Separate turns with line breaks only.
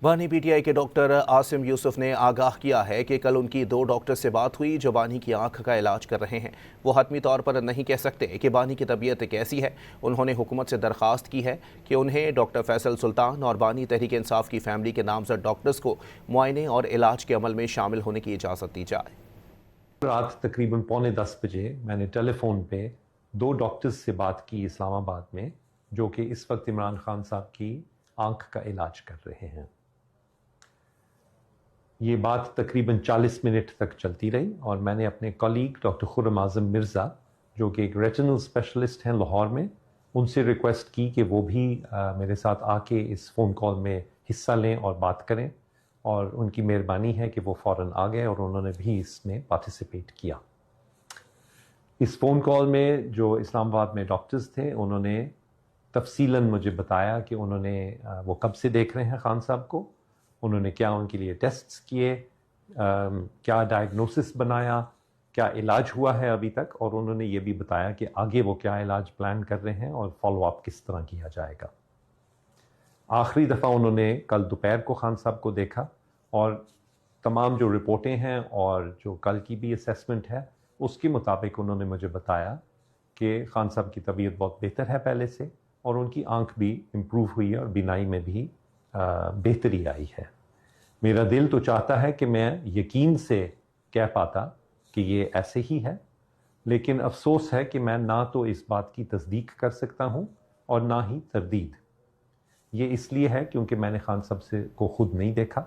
بانی P T I کے doctor Asim یوسف نے آگاہ کیا ہے کہ کل ان کی 2 ڈاکٹر سے بات ہوئی جو بانی کی آنکھ کا علاج کر رہے ہیں۔ وہ حتمی طور پر نہیں کہہ سکتے کہ بانی کی طبیعت کیسی ہے۔ انہوں نے حکومت سے درخواست کی ہے کہ انہیں ڈاکٹر فیصل سلطان اور بانی تحریک انصاف کی فیملی کے نامزد ڈاکٹرز کو معائنے اور علاج کے عمل میں شامل ہونے کی اجازت دی جائے۔
رات تقریباً 9:45 بجے میں نے ٹیلی فون پہ 2 ڈاکٹرز سے بات کی اسلام آباد میں، جو کہ اس وقت عمران خان صاحب کی آنکھ کا علاج کر رہے ہیں۔ یہ بات تقریباً 40 منٹ تک چلتی رہی اور میں نے اپنے کولیگ ڈاکٹر خرم اعظم مرزا، جو کہ ایک ریٹنل اسپیشلسٹ ہیں لاہور میں، ان سے ریکویسٹ کی کہ وہ بھی میرے ساتھ آ کے اس فون کال میں حصہ لیں اور بات کریں، اور ان کی مہربانی ہے کہ وہ فوراً آ گئے اور انہوں نے بھی اس میں پارٹیسپیٹ کیا۔ اس فون کال میں جو اسلام آباد میں ڈاکٹرز تھے، انہوں نے تفصیلاً مجھے بتایا کہ انہوں نے وہ کب سے دیکھ رہے ہیں خان صاحب کو، انہوں نے کیا ان کے لیے ٹیسٹس کیے، کیا ڈائگنوسس بنایا، کیا علاج ہوا ہے ابھی تک، اور انہوں نے یہ بھی بتایا کہ آگے وہ کیا علاج پلان کر رہے ہیں اور فالو اپ کس طرح کیا جائے گا۔ آخری دفعہ انہوں نے کل دوپہر کو خان صاحب کو دیکھا، اور تمام جو رپورٹیں ہیں اور جو کل کی بھی اسیسمنٹ ہے اس کے مطابق انہوں نے مجھے بتایا کہ خان صاحب کی طبیعت بہت بہتر ہے پہلے سے، اور ان کی آنکھ بھی امپروو ہوئی ہے اور بینائی میں بھی بہتری آئی ہے۔ میرا دل تو چاہتا ہے کہ میں یقین سے کہہ پاتا کہ یہ ایسے ہی ہے، لیکن افسوس ہے کہ میں نہ تو اس بات کی تصدیق کر سکتا ہوں اور نہ ہی تردید۔ یہ اس لیے ہے کیونکہ میں نے خان صاحب کو خود نہیں دیکھا۔